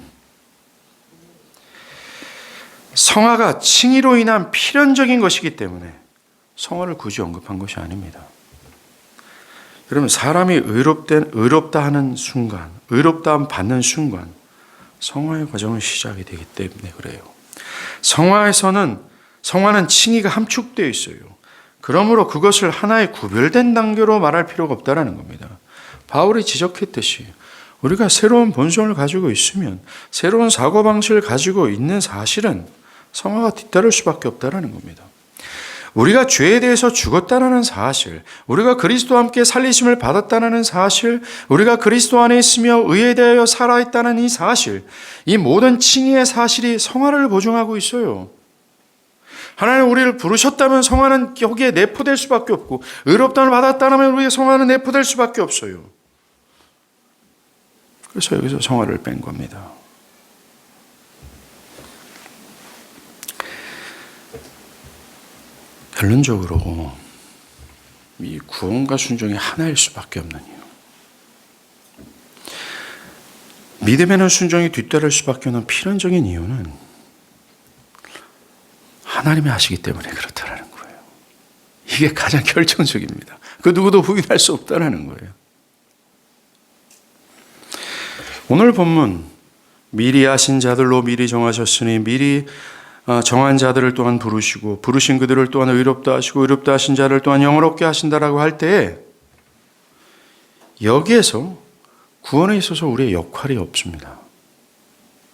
A: 성화가 칭의로 인한 필연적인 것이기 때문에 성화를 굳이 언급한 것이 아닙니다. 여러분, 사람이 의롭다 하는 순간, 의롭다함 받는 순간 성화의 과정은 시작이 되기 때문에 그래요. 성화는 칭의가 함축되어 있어요. 그러므로 그것을 하나의 구별된 단계로 말할 필요가 없다는 겁니다. 바울이 지적했듯이 우리가 새로운 본성을 가지고 있으면 새로운 사고방식을 가지고 있는 사실은 성화가 뒤따를 수밖에 없다는 겁니다. 우리가 죄에 대해서 죽었다는 사실, 우리가 그리스도와 함께 살리심을 받았다는 사실, 우리가 그리스도 안에 있으며 의에 대하여 살아있다는 이 사실, 이 모든 칭의의 사실이 성화를 보증하고 있어요. 하나님 우리를 부르셨다면 성화는 여기에 내포될 수밖에 없고, 의롭다함을 받았다면 우리의 성화는 내포될 수밖에 없어요. 그래서 여기서 성화를 뺀 겁니다. 결론적으로 이 구원과 순종이 하나일 수밖에 없는 이유. 믿음에는 순종이 뒤따를 수밖에 없는 필연적인 이유는 하나님이 하시기 때문에 그렇다는 거예요. 이게 가장 결정적입니다. 그 누구도 부인할 수 없다는 거예요. 오늘 본문 미리 하신 자들로 미리 정하셨으니 미리 정한 자들을 또한 부르시고 부르신 그들을 또한 의롭다 하시고 의롭다 하신 자를 또한 영화롭게 하신다라고 할 때에 여기에서 구원에 있어서 우리의 역할이 없습니다.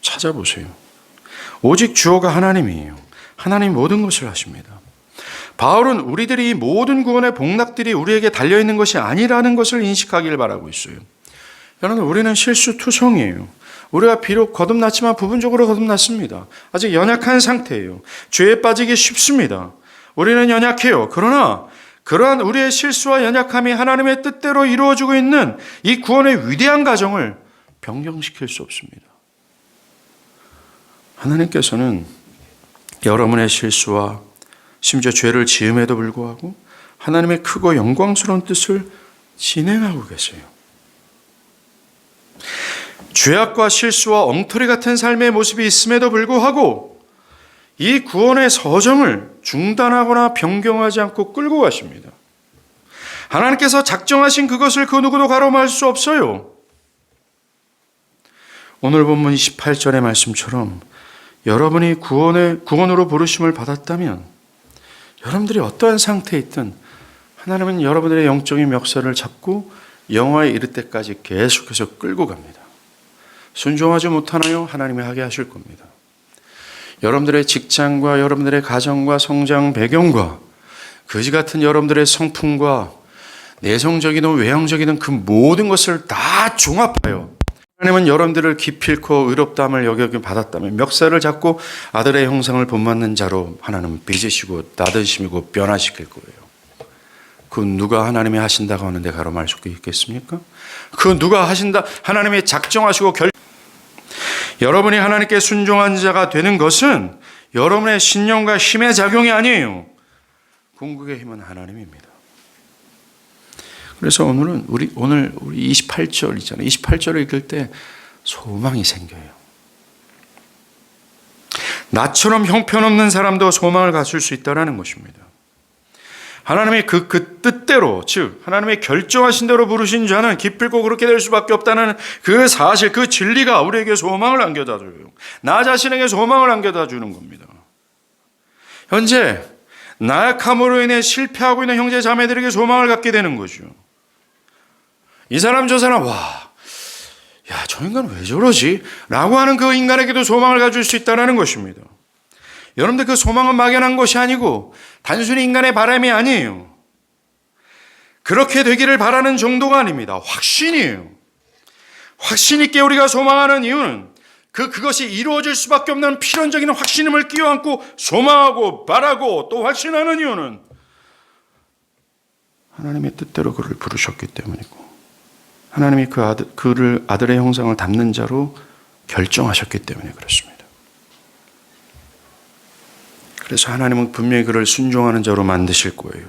A: 찾아보세요. 오직 주어가 하나님이에요. 하나님 모든 것을 하십니다. 바울은 우리들이 이 모든 구원의 복락들이 우리에게 달려있는 것이 아니라는 것을 인식하기를 바라고 있어요. 여러분, 우리는 실수투성이에요. 우리가 비록 거듭났지만 부분적으로 거듭났습니다. 아직 연약한 상태예요. 죄에 빠지기 쉽습니다. 우리는 연약해요. 그러나 그러한 우리의 실수와 연약함이 하나님의 뜻대로 이루어지고 있는 이 구원의 위대한 가정을 변경시킬 수 없습니다. 하나님께서는 여러분의 실수와 심지어 죄를 지음에도 불구하고 하나님의 크고 영광스러운 뜻을 진행하고 계세요. 죄악과 실수와 엉터리 같은 삶의 모습이 있음에도 불구하고 이 구원의 서정을 중단하거나 변경하지 않고 끌고 가십니다. 하나님께서 작정하신 그것을 그 누구도 가로막을 수 없어요. 오늘 본문 28절의 말씀처럼 여러분이 구원으로 부르심을 받았다면 여러분들이 어떠한 상태에 있든 하나님은 여러분들의 영적인 멱살을 잡고 영화에 이를 때까지 계속해서 끌고 갑니다. 순종하지 못하나요? 하나님이 하게 하실 겁니다. 여러분들의 직장과 여러분들의 가정과 성장 배경과 거지 같은 여러분들의 성품과 내성적이든 외형적이든 그 모든 것을 다 종합하여 하나님은 여러분들을 기필코 의롭다함을 여겨 받았다면 멱살을 잡고 아들의 형상을 본받는 자로 하나님은 빚으시고 나드시고 변화시킬 거예요. 그 누가 하나님이 하신다고 하는데 가로막을 수 있겠습니까? 그 누가 하신다 하나님이 작정하시고 여러분이 하나님께 순종한 자가 되는 것은 여러분의 신념과 힘의 작용이 아니에요. 궁극의 힘은 하나님입니다. 그래서 오늘은 우리 28절 있잖아요. 28절을 읽을 때 소망이 생겨요. 나처럼 형편없는 사람도 소망을 갖출 수 있다는 것입니다. 하나님의 그 뜻대로, 즉 하나님의 결정하신 대로 부르신 자는 기필코 그렇게 될 수밖에 없다는 그 사실, 그 진리가 우리에게 소망을 안겨다 줘요. 나 자신에게 소망을 안겨다 주는 겁니다. 현재 나약함으로 인해 실패하고 있는 형제 자매들에게 소망을 갖게 되는 거죠. 이 사람 저 사람 저 인간 왜 저러지? 라고 하는 그 인간에게도 소망을 가질 수 있다는 것입니다. 여러분들 그 소망은 막연한 것이 아니고 단순히 인간의 바람이 아니에요. 그렇게 되기를 바라는 정도가 아닙니다. 확신이에요. 확신 있게 우리가 소망하는 이유는 그것이 이루어질 수밖에 없는 필연적인 확신임을 끼워안고 소망하고 바라고 또 확신하는 이유는 하나님의 뜻대로 그를 부르셨기 때문이고 하나님이 그를 아들의 형상을 담는 자로 결정하셨기 때문에 그렇습니다. 그래서 하나님은 분명히 그를 순종하는 자로 만드실 거예요.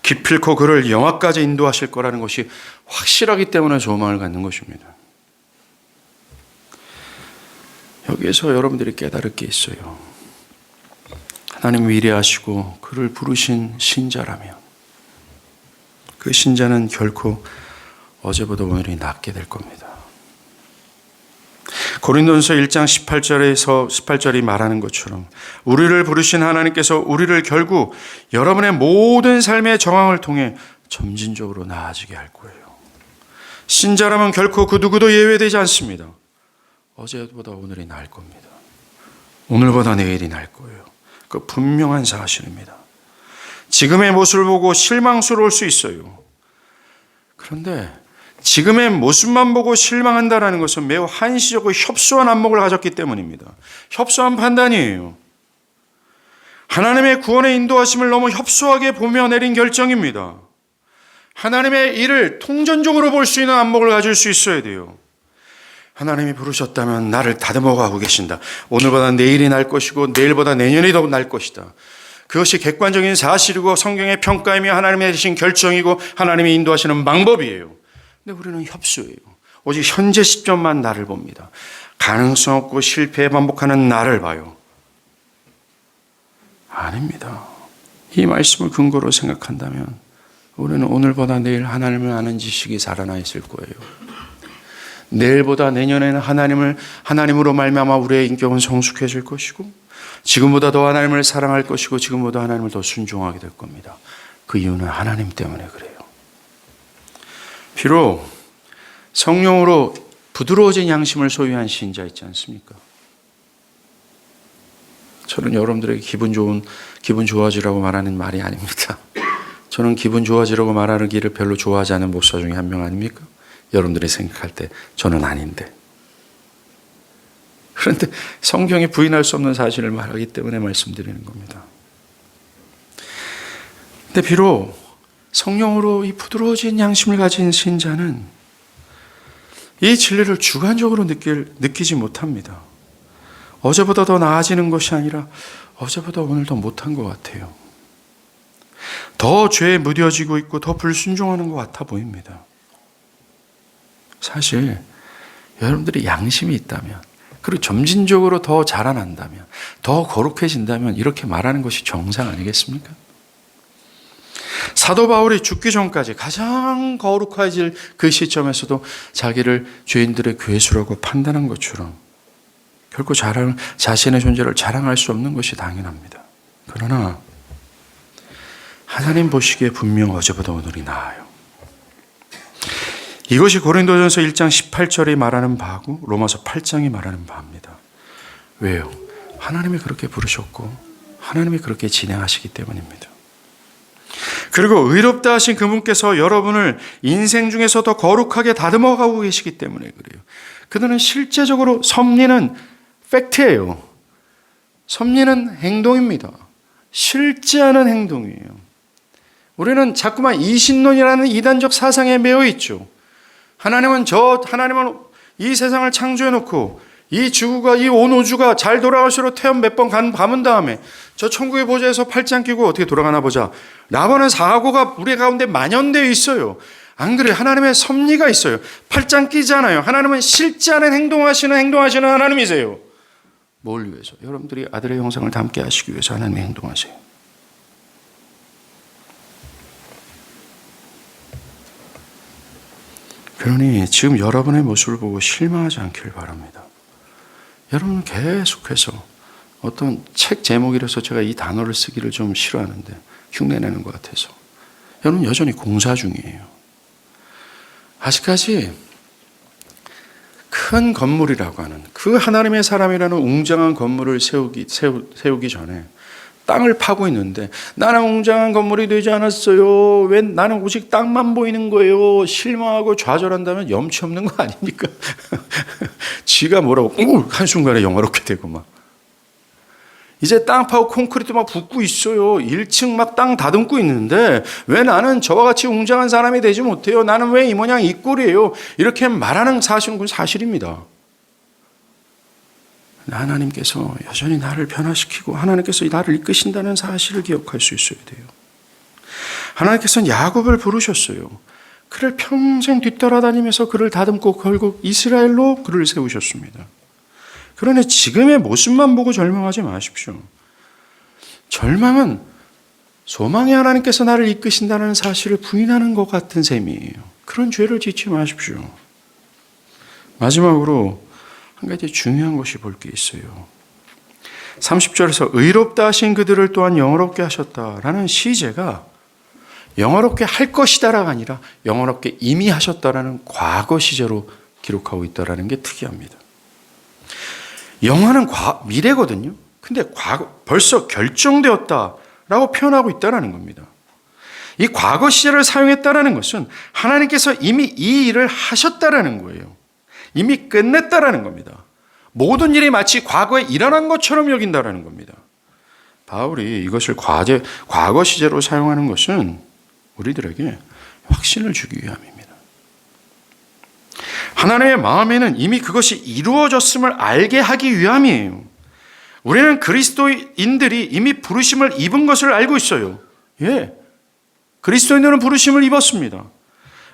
A: 기필코 그를 영화까지 인도하실 거라는 것이 확실하기 때문에 소망을 갖는 것입니다. 여기에서 여러분들이 깨달을 게 있어요. 하나님 위대하시고 그를 부르신 신자라면 그 신자는 결코 어제보다 오늘이 낫게 될 겁니다. 고린도전서 1장 18절이 말하는 것처럼 우리를 부르신 하나님께서 우리를 결국 여러분의 모든 삶의 정황을 통해 점진적으로 나아지게 할 거예요. 신자라면 결코 그 누구도 예외되지 않습니다. 어제보다 오늘이 나을 겁니다. 오늘보다 내일이 나을 거예요. 그 분명한 사실입니다. 지금의 모습을 보고 실망스러울 수 있어요. 그런데 지금의 모습만 보고 실망한다는 것은 매우 한시적이고 협소한 안목을 가졌기 때문입니다. 협소한 판단이에요. 하나님의 구원의 인도하심을 너무 협소하게 보며 내린 결정입니다. 하나님의 일을 통전적으로 볼 수 있는 안목을 가질 수 있어야 돼요. 하나님이 부르셨다면 나를 다듬어 가고 계신다. 오늘보다 내일이 날 것이고 내일보다 내년이 더 날 것이다. 그것이 객관적인 사실이고 성경의 평가이며 하나님의 내리신 결정이고 하나님이 인도하시는 방법이에요. 근데 우리는 협소해요. 오직 현재 시점만 나를 봅니다. 가능성 없고 실패에 반복하는 나를 봐요. 아닙니다. 이 말씀을 근거로 생각한다면 우리는 오늘보다 내일 하나님을 아는 지식이 살아나 있을 거예요. 내일보다 내년에는 하나님으로 말미암아 우리의 인격은 성숙해질 것이고 지금보다 더 하나님을 사랑할 것이고 지금보다 하나님을 더 순종하게 될 겁니다. 그 이유는 하나님 때문에 그래요. 비록 성령으로 부드러워진 양심을 소유한 신자 있지 않습니까? 저는 여러분들에게 기분 좋아지라고 말하는 말이 아닙니다. 저는 기분 좋아지라고 말하는 길을 별로 좋아하지 않는 목사 중에 한 명 아닙니까? 여러분들이 생각할 때 저는 아닌데. 그런데 성경이 부인할 수 없는 사실을 말하기 때문에 말씀드리는 겁니다. 근데 비록 성령으로 이 부드러워진 양심을 가진 신자는 이 진리를 주관적으로 느끼지 못합니다. 어제보다 더 나아지는 것이 아니라 어제보다 오늘 더 못한 것 같아요. 더 죄에 무뎌지고 있고 더 불순종하는 것 같아 보입니다. 사실 여러분들이 양심이 있다면 그리고 점진적으로 더 자라난다면 더 거룩해진다면 이렇게 말하는 것이 정상 아니겠습니까? 사도 바울이 죽기 전까지 가장 거룩해질 그 시점에서도 자기를 죄인들의 괴수라고 판단한 것처럼 결코 자신의 존재를 자랑할 수 없는 것이 당연합니다. 그러나 하나님 보시기에 분명 어제보다 오늘이 나아요. 이것이 고린도전서 1장 18절이 말하는 바고 로마서 8장이 말하는 바입니다. 왜요? 하나님이 그렇게 부르셨고 하나님이 그렇게 진행하시기 때문입니다. 그리고 의롭다 하신 그분께서 여러분을 인생 중에서 더 거룩하게 다듬어가고 계시기 때문에 그래요. 그들은 실제적으로 섭리는 팩트예요. 섭리는 행동입니다. 실제 하는 행동이에요. 우리는 자꾸만 이신론이라는 이단적 사상에 매여 있죠. 하나님은 이 세상을 창조해 놓고 이 지구가 이 온 우주가 잘 돌아갈수록 태연 몇 번 감은 다음에 저 천국의 보좌에서 팔짱 끼고 어떻게 돌아가나 보자 라고는 사고가 우리 가운데 만연되어 있어요. 안 그래요? 하나님의 섭리가 있어요. 팔짱 끼잖아요. 하나님은 실제 하는 행동하시는 하나님이세요. 뭘 위해서? 여러분들이 아들의 형상을 닮게 하시기 위해서 하나님이 행동하세요. 그러니 지금 여러분의 모습을 보고 실망하지 않기를 바랍니다. 여러분 계속해서 어떤 책 제목이라서 제가 이 단어를 쓰기를 좀 싫어하는데 흉내내는 것 같아서 여러분 여전히 공사 중이에요. 아직까지 큰 건물이라고 하는 그 하나님의 사람이라는 웅장한 건물을 세우기 전에 땅을 파고 있는데 나는 웅장한 건물이 되지 않았어요. 왜 나는 오직 땅만 보이는 거예요. 실망하고 좌절한다면 염치 없는 거 아닙니까? 지가 뭐라고 한순간에 영화롭게 되고 막 이제 땅 파고 콘크리트 막 붓고 있어요. 1층 막 땅 다듬고 있는데 왜 나는 저와 같이 웅장한 사람이 되지 못해요? 나는 왜 이 모양 이 꼴이에요? 이렇게 말하는 사실은 그건 사실입니다. 하나님께서 여전히 나를 변화시키고 하나님께서 나를 이끄신다는 사실을 기억할 수 있어야 돼요. 하나님께서는 야곱을 부르셨어요. 그를 평생 뒤따라다니면서 그를 다듬고 결국 이스라엘로 그를 세우셨습니다. 그러니 지금의 모습만 보고 절망하지 마십시오. 절망은 소망의 하나님께서 나를 이끄신다는 사실을 부인하는 것 같은 셈이에요. 그런 죄를 짓지 마십시오. 마지막으로 한 가지 중요한 것이 볼 게 있어요. 30절에서 의롭다 하신 그들을 또한 영화롭게 하셨다라는 시제가 영화롭게 할 것이다라가 아니라 영화롭게 이미 하셨다라는 과거 시제로 기록하고 있다라는 게 특이합니다. 영화는 미래거든요. 근데 벌써 결정되었다라고 표현하고 있다라는 겁니다. 이 과거 시제를 사용했다라는 것은 하나님께서 이미 이 일을 하셨다라는 거예요. 이미 끝냈다라는 겁니다. 모든 일이 마치 과거에 일어난 것처럼 여긴다라는 겁니다. 바울이 이것을 과거 시제로 사용하는 것은 우리들에게 확신을 주기 위함입니다. 하나님의 마음에는 이미 그것이 이루어졌음을 알게 하기 위함이에요. 우리는 그리스도인들이 이미 부르심을 입은 것을 알고 있어요. 예, 그리스도인들은 부르심을 입었습니다.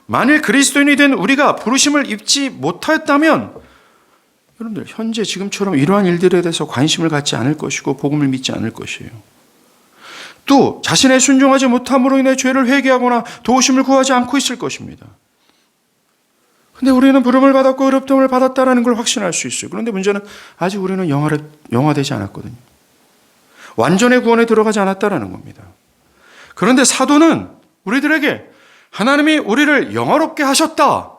A: 만일 그리스도인이 된 우리가 부르심을 입지 못하였다면 여러분들 현재 지금처럼 이러한 일들에 대해서 관심을 갖지 않을 것이고 복음을 믿지 않을 것이에요. 또 자신의 순종하지 못함으로 인해 죄를 회개하거나 도우심을 구하지 않고 있을 것입니다. 근데 우리는 부름을 받았고 의롭다함을 받았다라는 걸 확신할 수 있어요. 그런데 문제는 아직 우리는 영화되지 않았거든요. 완전의 구원에 들어가지 않았다라는 겁니다. 그런데 사도는 우리들에게 하나님이 우리를 영화롭게 하셨다,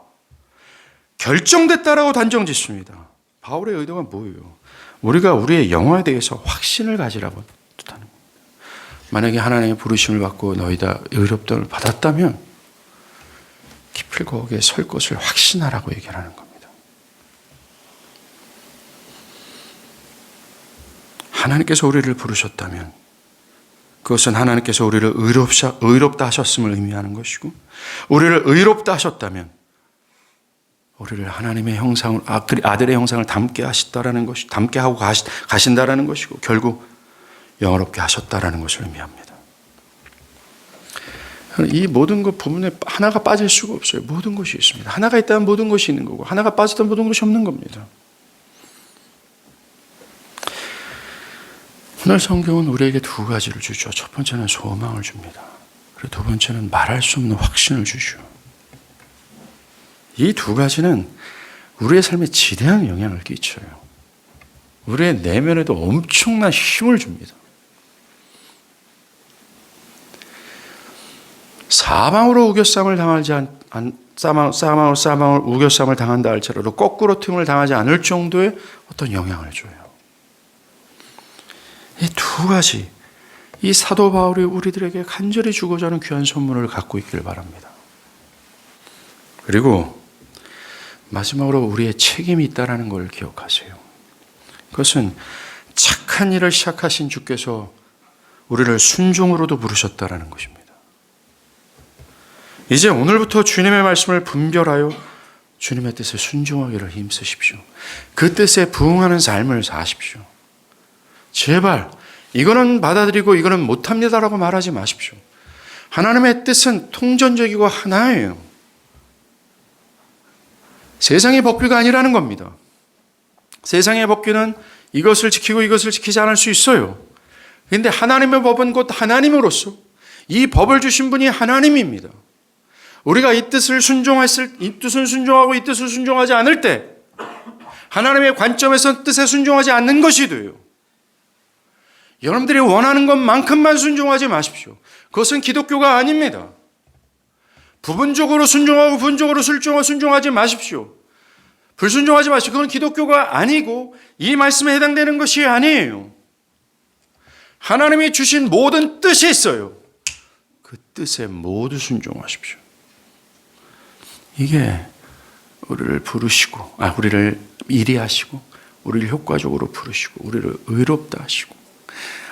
A: 결정됐다라고 단정 짓습니다. 바울의 의도가 뭐예요? 우리가 우리의 영화에 대해서 확신을 가지라고 뜻하는 겁니다. 만약에 하나님의 부르심을 받고 너희 다 의롭다함을 받았다면 깊이 거기에 설 것을 확신하라고 얘기하는 겁니다. 하나님께서 우리를 부르셨다면 그것은 하나님께서 우리를 의롭다 하셨음을 의미하는 것이고, 우리를 의롭다 하셨다면 우리를 하나님의 형상을, 아들의 형상을 닮게 하셨다라는 것이, 닮게 하고 가신다라는 것이고, 결국 영화롭게 하셨다라는 것을 의미합니다. 이 모든 것 부분에 하나가 빠질 수가 없어요. 모든 것이 있습니다. 하나가 있다면 모든 것이 있는 거고, 하나가 빠졌다면 모든 것이 없는 겁니다. 오늘 성경은 우리에게 두 가지를 주죠. 첫 번째는 소망을 줍니다. 그리고 두 번째는 말할 수 없는 확신을 주죠. 이 두 가지는 우리의 삶에 지대한 영향을 끼쳐요. 우리의 내면에도 엄청난 힘을 줍니다. 사망으로 우겨쌈을 우겨쌈을 당한다 할지라도 거꾸로 틈을 당하지 않을 정도의 어떤 영향을 줘요. 이 두 가지, 이 사도 바울이 우리들에게 간절히 주고자 하는 귀한 선물을 갖고 있길 바랍니다. 그리고 마지막으로 우리의 책임이 있다는 걸 기억하세요. 그것은 착한 일을 시작하신 주께서 우리를 순종으로도 부르셨다는 것입니다. 이제 오늘부터 주님의 말씀을 분별하여 주님의 뜻에 순종하기를 힘쓰십시오. 그 뜻에 부응하는 삶을 사십시오. 제발 이거는 받아들이고 이거는 못합니다라고 말하지 마십시오. 하나님의 뜻은 통전적이고 하나예요. 세상의 법규가 아니라는 겁니다. 세상의 법규는 이것을 지키고 이것을 지키지 않을 수 있어요. 그런데 하나님의 법은 곧 하나님으로서 이 법을 주신 분이 하나님입니다. 우리가 이 뜻을 순종하고 이 뜻을 순종하지 않을 때 하나님의 관점에서 뜻에 순종하지 않는 것이 돼요. 여러분들이 원하는 것만큼만 순종하지 마십시오. 그것은 기독교가 아닙니다. 부분적으로 순종하고 부분적으로 순종하지 마십시오. 불순종하지 마십시오. 그건 기독교가 아니고 이 말씀에 해당되는 것이 아니에요. 하나님이 주신 모든 뜻이 있어요. 그 뜻에 모두 순종하십시오. 이게 우리를 부르시고, 우리를 일이하시고, 우리를 효과적으로 부르시고, 우리를 의롭다 하시고,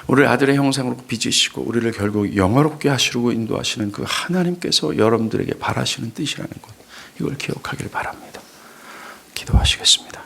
A: 우리를 아들의 형상으로 빚으시고, 우리를 결국 영화롭게 하시려고 인도하시는 그 하나님께서 여러분들에게 바라시는 뜻이라는 것, 이걸 기억하길 바랍니다. 기도하시겠습니다.